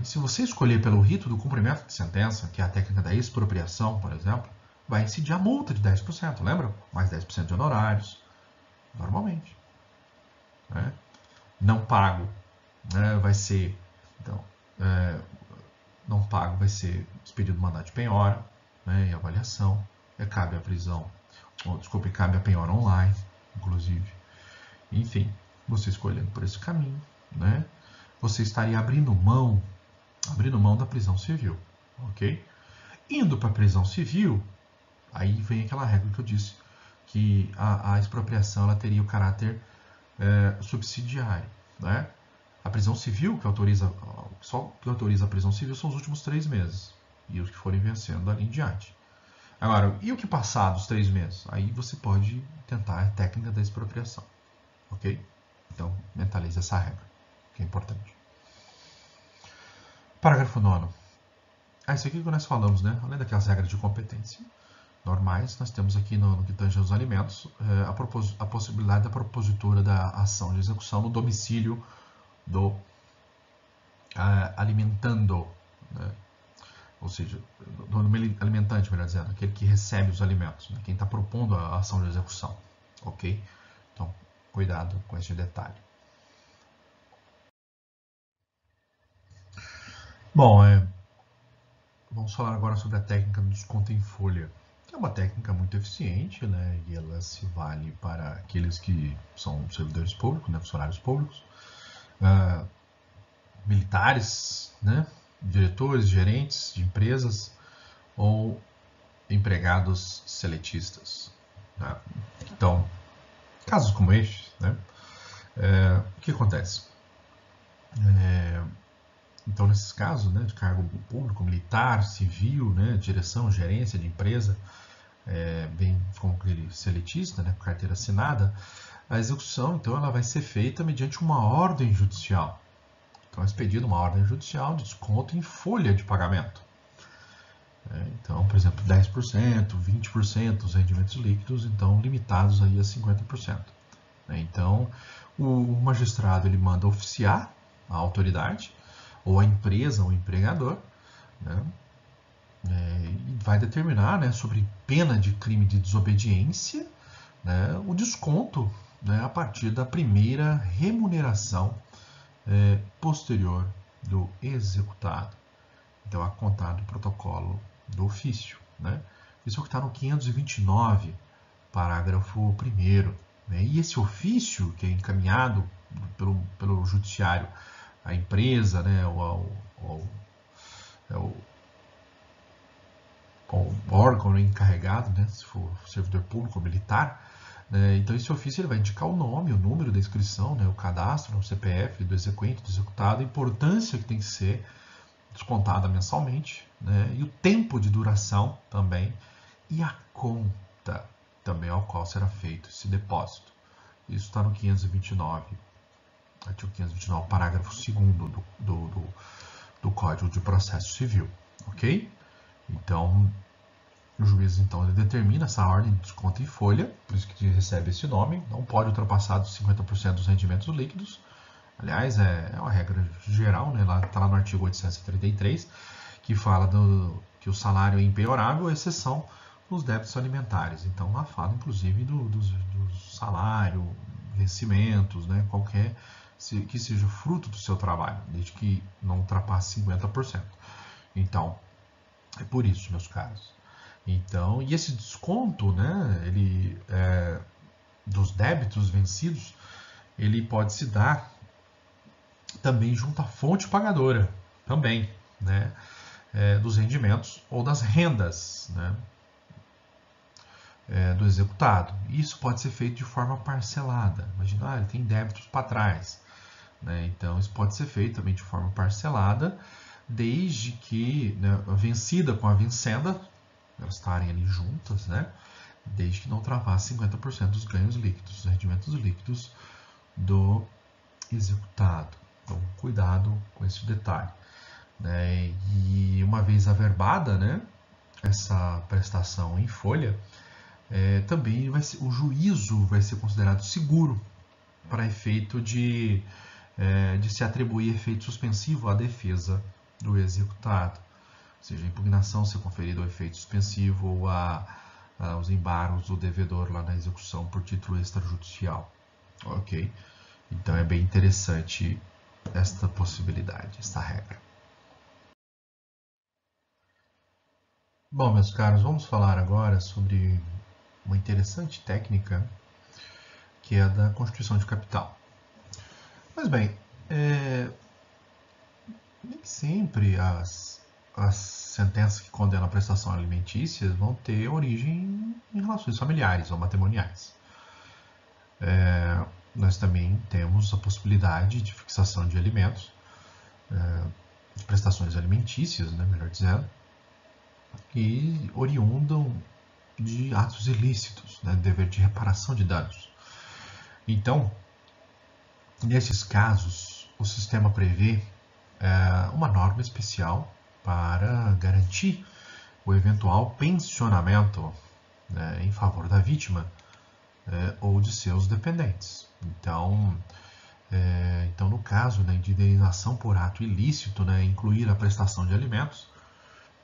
E se você escolher pelo rito do cumprimento de sentença, que é a técnica da expropriação, por exemplo, vai incidir a multa de 10%, lembra? Mais 10% de honorários, normalmente. Não pago vai ser, então, não pago vai ser expedido mandado de penhora e avaliação. Cabe a prisão, cabe a penhora online, inclusive. Enfim, você escolhendo por esse caminho, você estaria abrindo mão da prisão civil, ok? Indo para a prisão civil, aí vem aquela regra que eu disse, que a expropriação ela teria o caráter subsidiário, A prisão civil só que autoriza a prisão civil são os últimos 3 meses e os que forem vencendo dali em diante. Agora, e o que passar dos 3 meses? Aí você pode tentar a técnica da expropriação, ok? Então, mentalize essa regra, que é importante. Parágrafo 9º. Isso aqui que nós falamos, além daquelas regras de competência normais, nós temos aqui no que tange aos alimentos a possibilidade da propositura da ação de execução no domicílio do alimentando, ou seja, do alimentante, melhor dizendo, aquele que recebe os alimentos, quem está propondo a ação de execução, ok? Então, cuidado com esse detalhe. Bom, vamos falar agora sobre a técnica do desconto em folha, que é uma técnica muito eficiente, e ela se vale para aqueles que são servidores públicos, funcionários públicos, militares, diretores, gerentes de empresas ou empregados seletistas. Então, casos como este, o que acontece? Então, nesses casos de cargo público, militar, civil, direção, gerência de empresa, bem como aquele seletista, com carteira assinada, a execução então ela vai ser feita mediante uma ordem judicial. Então, é expedida uma ordem judicial de desconto em folha de pagamento. Então, por exemplo, 10%, 20% dos rendimentos líquidos, então limitados aí a 50%. Então, o magistrado ele manda oficiar a autoridade, ou a empresa, ou o empregador, e vai determinar, sobre pena de crime de desobediência, o desconto a partir da primeira remuneração posterior do executado. Então, a contar do protocolo do ofício. Isso é o que está no 529, parágrafo 1º. E esse ofício, que é encaminhado pelo judiciário à empresa, ao órgão encarregado, se for servidor público ou militar, então esse ofício ele vai indicar o nome, o número da inscrição, o cadastro, o CPF do exequente, do executado, a importância que tem que ser descontada mensalmente, e o tempo de duração também, e a conta também ao qual será feito esse depósito. Isso está no 529, artigo 529, parágrafo 2º do Código de Processo Civil, ok? Então, o juiz então ele determina essa ordem de desconto em folha, por isso que recebe esse nome, não pode ultrapassar dos 50% dos rendimentos líquidos. Aliás, é uma regra geral, está lá no artigo 833, que fala que o salário é impenhorável, exceção os débitos alimentares. Então, lá fala, inclusive, do salário, vencimentos, né, qualquer que seja fruto do seu trabalho, desde que não ultrapasse 50%. Então, é por isso, meus caros. Então, e esse desconto, né, dos débitos vencidos, ele pode se dar também junto à fonte pagadora, também, né, dos rendimentos ou das rendas, né, do executado. Isso pode ser feito de forma parcelada. Imagina, ele tem débitos para trás, né, então isso pode ser feito também de forma parcelada, desde que, né, vencida com a vencenda, elas estarem ali juntas, né, desde que não ultrapasse 50% dos ganhos líquidos, dos rendimentos líquidos do executado. Então, cuidado com esse detalhe. Né? E uma vez averbada, né, essa prestação em folha, também o juízo vai ser considerado seguro para efeito de se atribuir efeito suspensivo à defesa do executado. Ou seja, a impugnação ser conferida ao efeito suspensivo ou aos embargos do devedor lá na execução por título extrajudicial. Ok? Então é bem interessante esta possibilidade, esta regra. Bom, meus caros, vamos falar agora sobre uma interessante técnica que é a da constituição de capital. Mas bem, nem sempre as sentenças que condenam a prestação alimentícia vão ter origem em relações familiares ou matrimoniais. Nós também temos a possibilidade de fixação de alimentos, de prestações alimentícias, né, melhor dizendo, que oriundam de atos ilícitos, né, dever de reparação de danos. Então, nesses casos, o sistema prevê uma norma especial para garantir o eventual pensionamento, né, em favor da vítima ou de seus dependentes. Então, no caso, né, de indenização por ato ilícito, né, incluir a prestação de alimentos,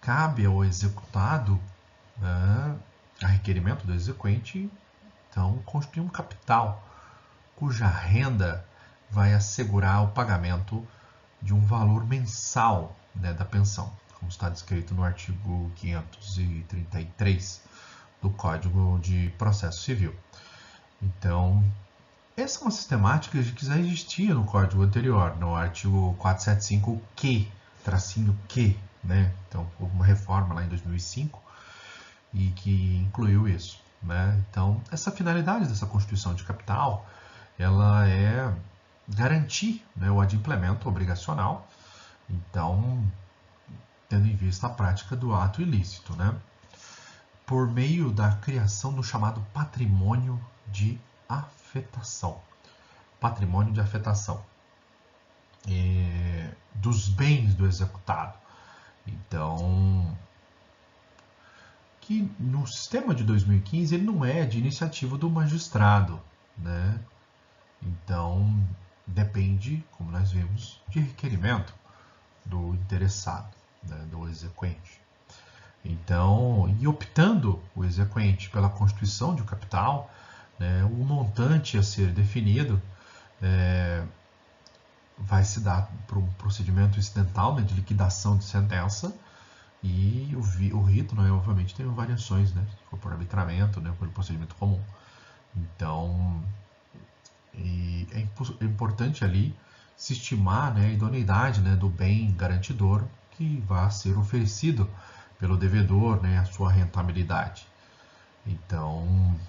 cabe ao executado, a requerimento do exequente, então, constituir um capital cuja renda vai assegurar o pagamento de um valor mensal, né, da pensão, como está descrito no artigo 533 do Código de Processo Civil. Então, essa é uma sistemática que já existia no Código anterior, no artigo 475-Q, tracinho Q, né? Então, houve uma reforma lá em 2005 e que incluiu isso, né? Então, essa finalidade dessa constituição de capital, ela é garantir, né, o adimplemento obrigacional, então, tendo em vista a prática do ato ilícito, né? Por meio da criação do chamado patrimônio de afetação. Patrimônio de afetação dos bens do executado. Então, que no sistema de 2015 ele não é de iniciativa do magistrado, né? Então, depende, como nós vimos, de requerimento do interessado, né, do exequente. Então, e optando o exequente pela constituição de um capital, né, o montante a ser definido vai se dar para um procedimento incidental, né, de liquidação de sentença, e o rito, né, obviamente, tem variações, né, se for por arbitramento, né, por procedimento comum. Então, é importante ali se estimar, né, a idoneidade, né, do bem garantidor que vai ser oferecido pelo devedor, né, a sua rentabilidade. Então,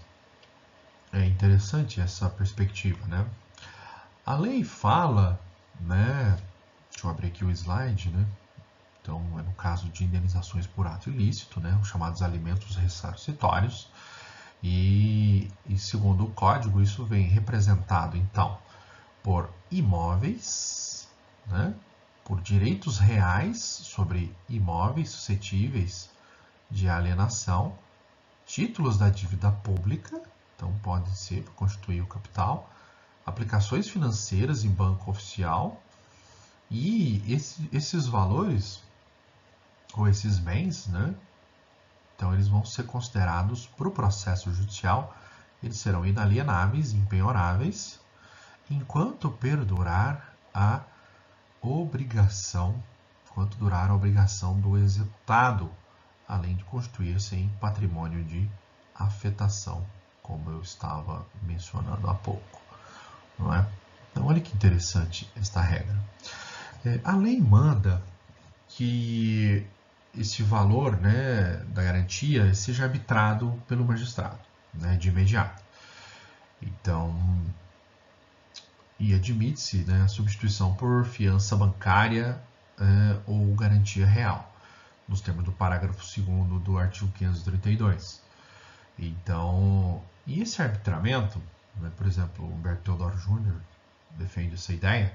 é interessante essa perspectiva, né? A lei fala, né, deixa eu abrir aqui o slide, né? Então, é no caso de indenizações por ato ilícito, né, os chamados alimentos ressarcitórios, e segundo o Código, isso vem representado, então, por imóveis, né, por direitos reais sobre imóveis suscetíveis de alienação, títulos da dívida pública, então pode ser para constituir o capital, aplicações financeiras em banco oficial, e esses valores, ou esses bens, né, Então, eles vão ser considerados, para o processo judicial, eles serão inalienáveis, impenhoráveis, enquanto perdurar a obrigação, enquanto durar a obrigação do executado, além de constituir-se em patrimônio de afetação, como eu estava mencionando há pouco, não é? Então, olha que interessante esta regra. A lei manda que esse valor, né, da garantia seja arbitrado pelo magistrado, né, de imediato. Então, e admite-se, né, a substituição por fiança bancária ou garantia real, nos termos do parágrafo 2º do artigo 532. Então, e esse arbitramento, né, por exemplo, o Humberto Teodoro Júnior defende essa ideia,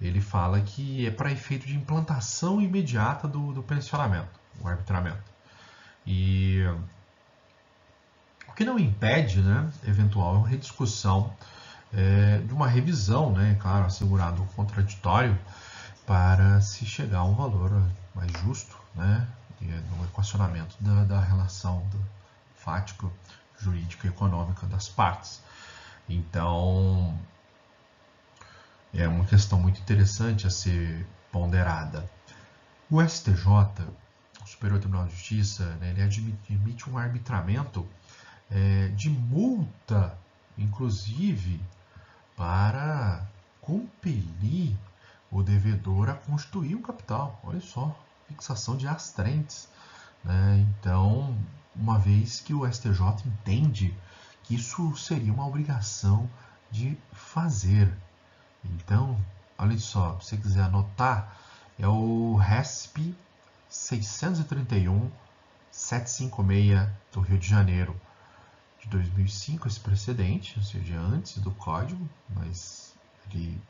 ele fala que é para efeito de implantação imediata do pensionamento, o arbitramento. E o que não impede, né, eventual rediscussão de uma revisão, né, claro, assegurado o contraditório, para se chegar a um valor mais justo, né, no equacionamento da relação fática, jurídica e econômica das partes. Então, é uma questão muito interessante a ser ponderada. O STJ, o Superior Tribunal de Justiça, né, ele admite um arbitramento de multa, inclusive, para compelir o devedor a constituir o capital. Olha só, fixação de astrentes, né? Então, uma vez que o STJ entende que isso seria uma obrigação de fazer. Então, olha só, se você quiser anotar, é o RESP 631-756 do Rio de Janeiro, de 2005, esse precedente, ou seja, antes do Código, mas ele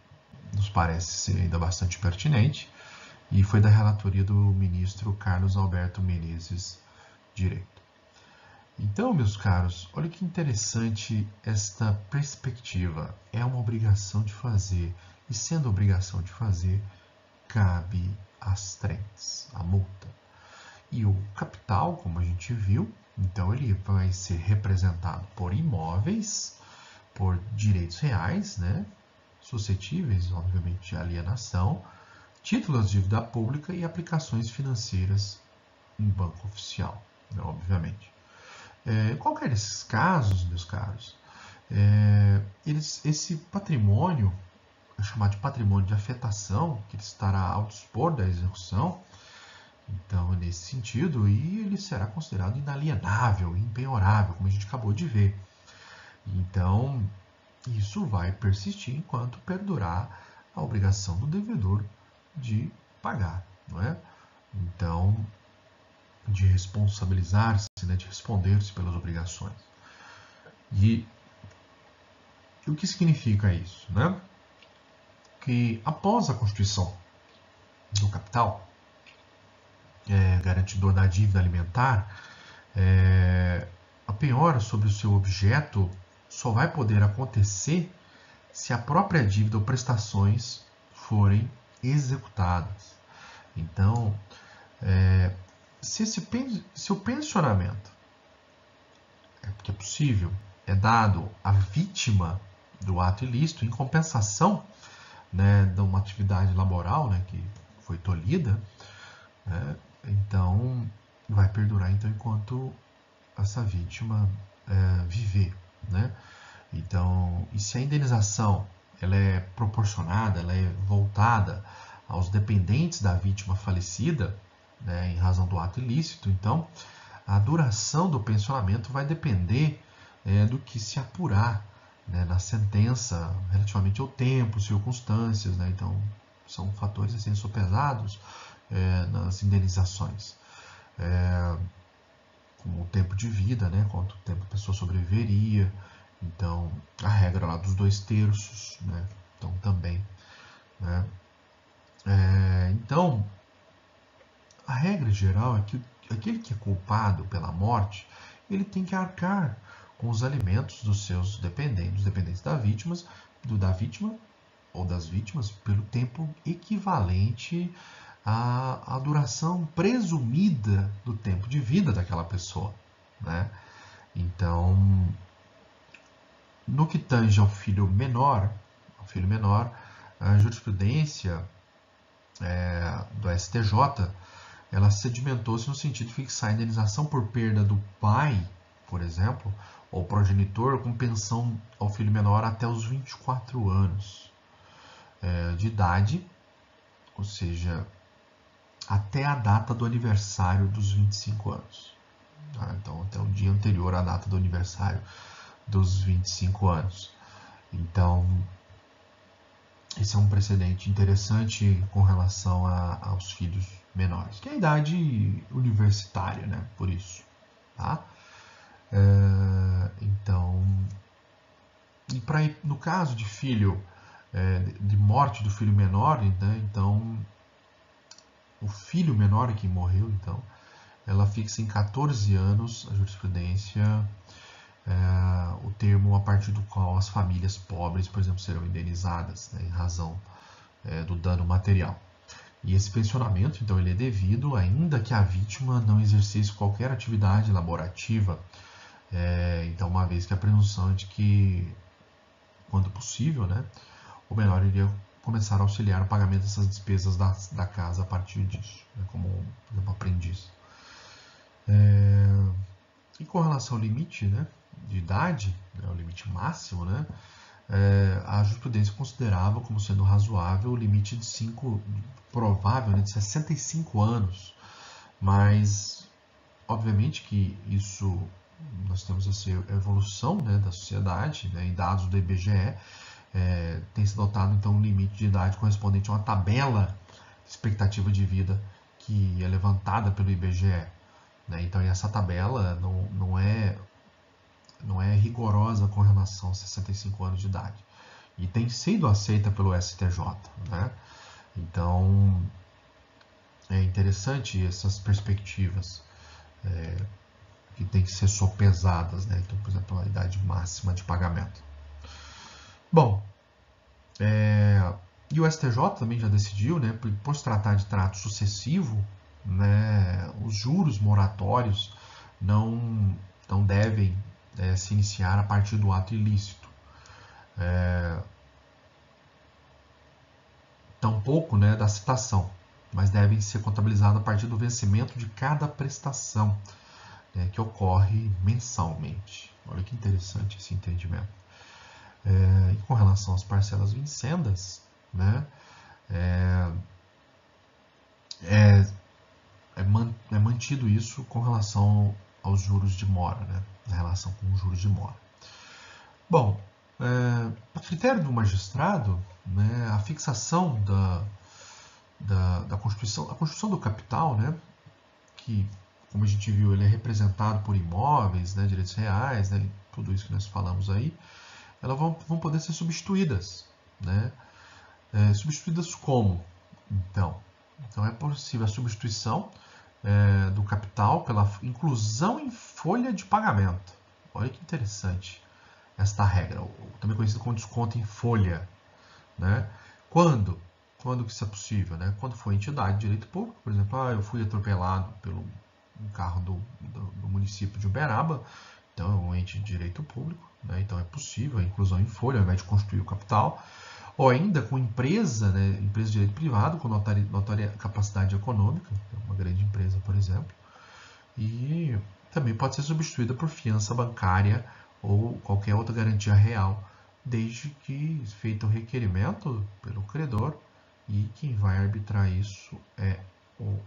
nos parece ser ainda bastante pertinente, e foi da relatoria do ministro Carlos Alberto Menezes Direito. Então, meus caros, olha que interessante esta perspectiva. É uma obrigação de fazer, e sendo obrigação de fazer, cabe às trentes, a multa. E o capital, como a gente viu, então ele vai ser representado por imóveis, por direitos reais, né, suscetíveis, obviamente, de alienação, títulos de dívida pública e aplicações financeiras em banco oficial, né, obviamente. Qualquer desses casos, meus caros, esse patrimônio, é chamado de patrimônio de afetação, que ele estará ao dispor da execução, então, nesse sentido, e ele será considerado inalienável, impenhorável, como a gente acabou de ver. Então, isso vai persistir enquanto perdurar a obrigação do devedor de pagar, não é? Então, de responsabilizar-se, né, de responder-se pelas obrigações. E o que significa isso, né? Que após a constituição do capital, garantidor da dívida alimentar, a penhora sobre o seu objeto só vai poder acontecer se a própria dívida ou prestações forem executadas. Então, se o pensionamento, que é possível, é dado à vítima do ato ilícito em compensação, né, de uma atividade laboral, né, que foi tolhida, né, então vai perdurar então enquanto essa vítima viver, né? Então, e se a indenização ela é proporcionada, ela é voltada aos dependentes da vítima falecida, né, em razão do ato ilícito, então a duração do pensionamento vai depender do que se apurar, né, na sentença relativamente ao tempo, circunstâncias, né? Então são fatores assim sopesados nas indenizações, como o tempo de vida, né, quanto tempo a pessoa sobreviveria. Então, a regra lá dos 2/3, né? Então, também, né? Então, a regra geral é que aquele que é culpado pela morte, ele tem que arcar com os alimentos dos seus dependentes, dos dependentes da vítima ou das vítimas, pelo tempo equivalente a duração presumida do tempo de vida daquela pessoa, né? Então, no que tange ao filho menor, a jurisprudência do STJ, ela sedimentou-se no sentido de fixar a indenização por perda do pai, por exemplo, ou progenitor, com pensão ao filho menor até os 24 anos de idade, ou seja, até a data do aniversário dos 25 anos. Tá? Então, até o dia anterior à data do aniversário dos 25 anos. Então, esse é um precedente interessante com relação aos filhos menores, que é a idade universitária, né? Por isso. Tá? Então, no caso de filho, de morte do filho menor, né? Então, o filho menor que morreu, então, ela fixa em 14 anos a jurisprudência, o termo a partir do qual as famílias pobres, por exemplo, serão indenizadas, né, em razão do dano material. E esse pensionamento, então, ele é devido ainda que a vítima não exercesse qualquer atividade laborativa, então, uma vez que a presunção é de que, quando possível, né, o menor iria começar a auxiliar no pagamento dessas despesas da casa a partir disso, né, como, por exemplo, aprendiz. E com relação ao limite, né, de idade, né, o limite máximo, né, a jurisprudência considerava como sendo razoável o limite de provável, né, de 65 anos, mas obviamente que isso, nós temos essa evolução, né, da sociedade, né, em dados do IBGE, tem se adotado então um limite de idade correspondente a uma tabela de expectativa de vida que é levantada pelo IBGE. Né? Então, essa tabela não é rigorosa com relação a 65 anos de idade. E tem sido aceita pelo STJ. Né? Então, é interessante essas perspectivas que têm que ser sopesadas. Né? Então, por exemplo, a idade máxima de pagamento. Bom, e o STJ também já decidiu, né, por se tratar de trato sucessivo, né, os juros moratórios não devem se iniciar a partir do ato ilícito. Tampouco, né, da citação, mas devem ser contabilizados a partir do vencimento de cada prestação, né, que ocorre mensalmente. Olha que interessante esse entendimento. E com relação às parcelas vincendas, né, é mantido isso com relação aos juros de mora, né, na relação com os juros de mora. Bom, a critério do magistrado, né, a fixação da Constituição, a Constituição do capital, né, que, como a gente viu, ele é representado por imóveis, né, direitos reais, né, tudo isso que nós falamos aí, elas vão poder ser substituídas. Né? Substituídas como? Então é possível a substituição do capital pela inclusão em folha de pagamento. Olha que interessante esta regra, também conhecida como desconto em folha. Né? Quando que isso é possível? Né? Quando for entidade de direito público, por exemplo, eu fui atropelado pelo um carro do município de Uberaba, então é um ente de direito público, né? Então é possível a inclusão em folha ao invés de construir o capital, ou ainda com empresa, né? Empresa de direito privado com notória capacidade econômica, uma grande empresa, por exemplo, e também pode ser substituída por fiança bancária ou qualquer outra garantia real, desde que feito o requerimento pelo credor, e quem vai arbitrar isso é o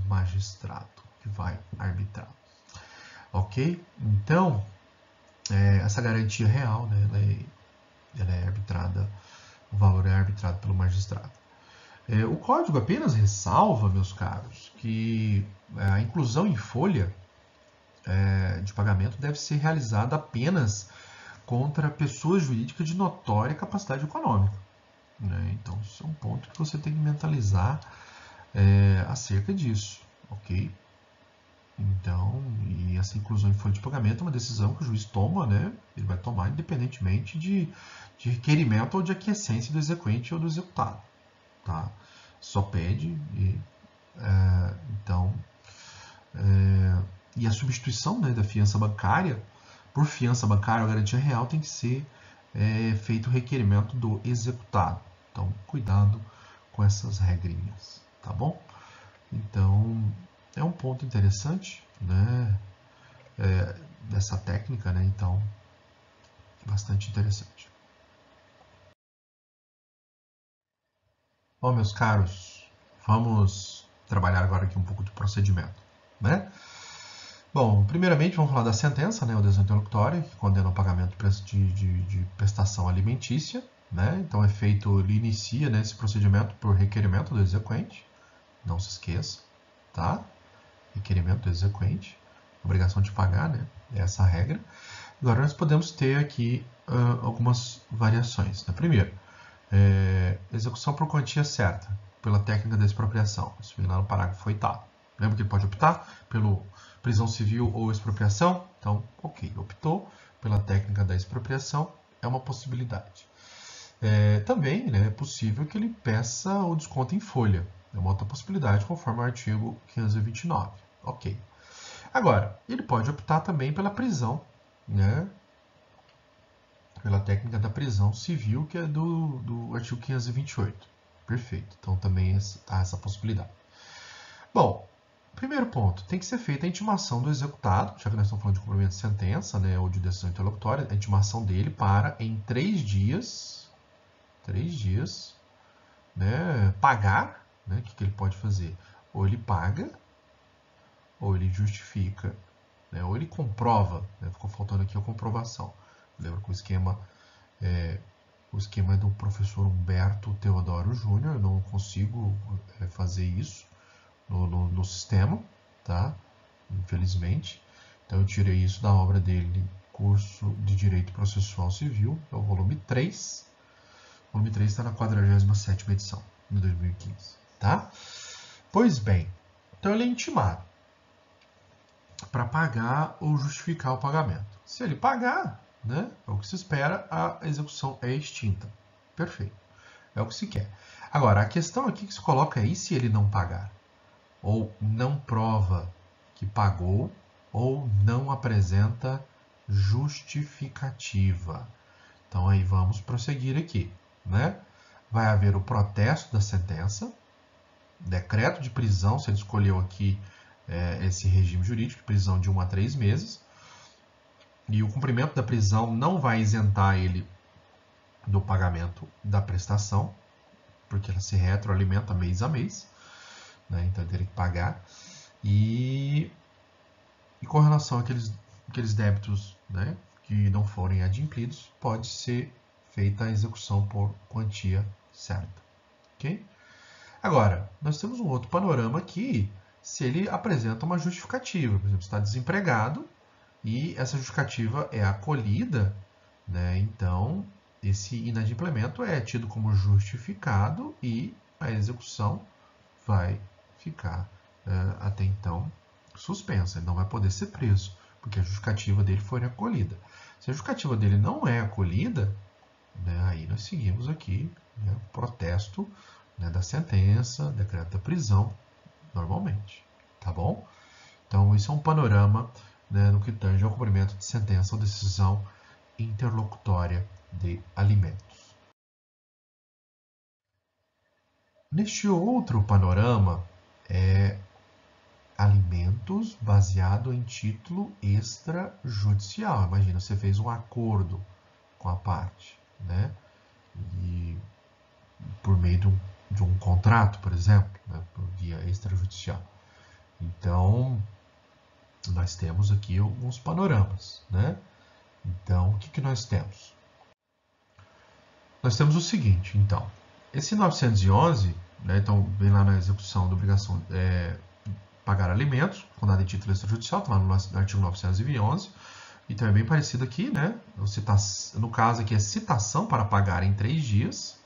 magistrado que vai arbitrar. Ok? Então, essa garantia real, né, ela é arbitrada, o valor é arbitrado pelo magistrado. O código apenas ressalva, meus caros, que a inclusão em folha de pagamento deve ser realizada apenas contra pessoas jurídicas de notória capacidade econômica. Né? Então, isso é um ponto que você tem que mentalizar acerca disso. Ok? Então, e essa inclusão em folha de pagamento é uma decisão que o juiz toma, né? Ele vai tomar independentemente de requerimento ou de aquiescência do exequente ou do executado. Tá? só pede. Então, e a substituição, né, da fiança bancária por fiança bancária ou garantia real tem que ser feito o requerimento do executado. Então, cuidado com essas regrinhas, tá bom? Então, é um ponto interessante, né, dessa técnica, né? Então, bastante interessante. Bom, meus caros, vamos trabalhar agora aqui um pouco de procedimento, né? Bom, primeiramente vamos falar da sentença, né, o adesão interlocutória, que condena o pagamento de prestação alimentícia, né? Então ele inicia, né, esse procedimento por requerimento do exequente, não se esqueça, tá? Requerimento do exequente, obrigação de pagar, né? Essa é a regra. Agora nós podemos ter aqui algumas variações. Né? Primeiro, execução por quantia certa, pela técnica da expropriação. Isso vem lá no parágrafo 8º. Lembra que ele pode optar pelo prisão civil ou expropriação? Então, ok, optou pela técnica da expropriação, é uma possibilidade. Também, né, é possível que ele peça o desconto em folha. É uma outra possibilidade, conforme o artigo 529. Ok. Agora, ele pode optar também pela prisão, né, pela técnica da prisão civil, que é do artigo 528. Perfeito. Então, também há essa possibilidade. Bom, primeiro ponto, tem que ser feita a intimação do executado, já que nós estamos falando de cumprimento de sentença, né, ou de decisão interlocutória, a intimação dele para, em 3 dias, né, pagar, né, o que ele pode fazer? Ou ele paga, ou ele justifica, né, ou ele comprova, né, ficou faltando aqui a comprovação. Lembra que o esquema é do professor Humberto Teodoro Júnior, eu não consigo fazer isso no sistema, tá? Infelizmente. Então eu tirei isso da obra dele, Curso de Direito Processual Civil, é o volume 3. O volume 3 está na 47ª edição, de 2015, tá? Pois bem, então ele é intimado para pagar ou justificar o pagamento. Se ele pagar, né, é o que se espera, a execução é extinta. Perfeito. É o que se quer. Agora, a questão aqui que se coloca é: e se ele não pagar? Ou não prova que pagou, ou não apresenta justificativa. Então, aí vamos prosseguir aqui, né? Vai haver o protesto da sentença, decreto de prisão, se ele escolheu aqui esse regime jurídico, de prisão de 1 a 3 meses, e o cumprimento da prisão não vai isentar ele do pagamento da prestação, porque ela se retroalimenta mês a mês, né? Então ele teria que pagar. E com relação àqueles débitos, né, que não forem adimplidos, pode ser feita a execução por quantia certa. Ok? Agora, nós temos um outro panorama aqui, se ele apresenta uma justificativa. Por exemplo, está desempregado e essa justificativa é acolhida, né? Então esse inadimplemento é tido como justificado e a execução vai ficar até então suspensa. Ele não vai poder ser preso, porque a justificativa dele foi acolhida. Se a justificativa dele não é acolhida, né, aí nós seguimos aqui, né, o protesto, né, da sentença, decreto da prisão, normalmente. Tá bom? Então, isso é um panorama, né, no que tange ao cumprimento de sentença ou decisão interlocutória de alimentos. Neste outro panorama, alimentos baseado em título extrajudicial. Imagina, você fez um acordo com a parte, né? E por meio de um contrato, por exemplo, né, por via extrajudicial. Então, nós temos aqui alguns panoramas, né? Então, o que nós temos? Nós temos o seguinte, então. Esse 911, né, então, vem lá na execução da obrigação pagar alimentos, condado em título extrajudicial, está lá no artigo 911. Então, é bem parecido aqui, né? No caso aqui é citação para pagar em 3 dias.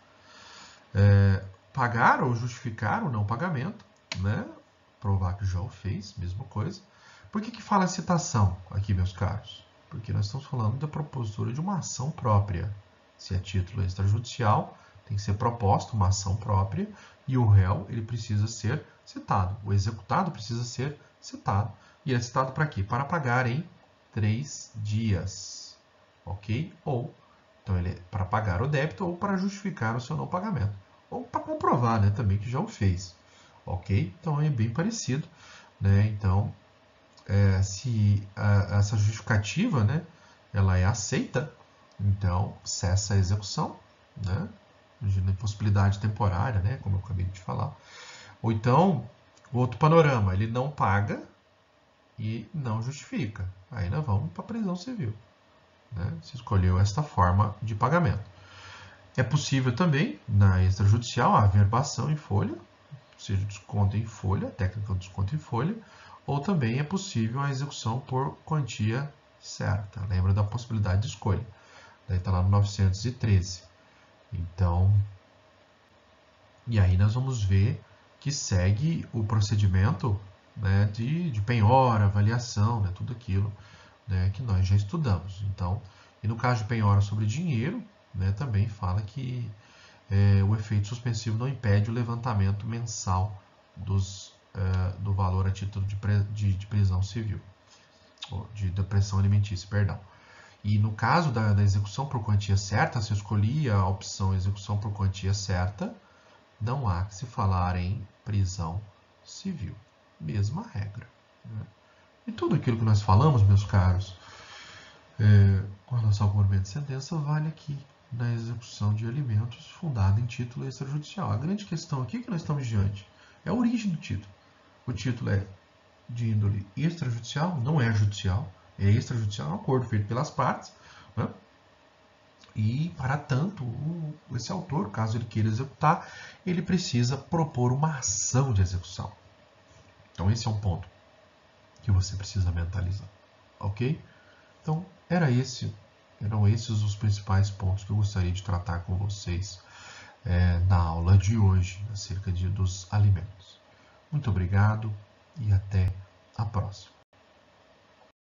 Pagar ou justificar o não pagamento, né? Provar que já o fez, mesma coisa. Por que fala citação aqui, meus caros? Porque nós estamos falando da propositura de uma ação própria. Se é título extrajudicial, Tem que ser proposta uma ação própria e o réu ele precisa ser citado. O executado precisa ser citado. E é citado para quê? Para pagar em 3 dias. Ok? Ou, então ele é para pagar o débito ou para justificar o seu não pagamento. Ou para comprovar, né, também que já o fez. Ok? Então é bem parecido. Né? Então, se essa justificativa, né, ela é aceita, então cessa a execução, né, de impossibilidade temporária, né, como eu acabei de falar. Ou então, o outro panorama, ele não paga e não justifica. Aí nós vamos para a prisão civil. Né? Se escolheu esta forma de pagamento. É possível também, na extrajudicial, a averbação em folha, ou seja, desconto em folha, técnica do desconto em folha, ou também é possível a execução por quantia certa. Lembra da possibilidade de escolha. Daí está lá no 913. Então, e aí nós vamos ver que segue o procedimento, né, de penhora, avaliação, né, tudo aquilo, né, que nós já estudamos. Então, e no caso de penhora sobre dinheiro, né, também fala que o efeito suspensivo não impede o levantamento mensal do valor a título de prisão civil, ou de depressão alimentícia, perdão. E no caso da execução por quantia certa, se eu escolhi a opção execução por quantia certa, não há que se falar em prisão civil. Mesma regra. Né? E tudo aquilo que nós falamos, meus caros, com relação ao cumprimento de sentença, vale aqui na execução de alimentos fundada em título extrajudicial. A grande questão aqui que nós estamos diante é a origem do título. O título é de índole extrajudicial, não é judicial, é extrajudicial, é um acordo feito pelas partes, né? E, para tanto, esse autor, caso ele queira executar, ele precisa propor uma ação de execução. Então, esse é um ponto que você precisa mentalizar. Ok? Então, eram esses os principais pontos que eu gostaria de tratar com vocês na aula de hoje, acerca dos alimentos. Muito obrigado e até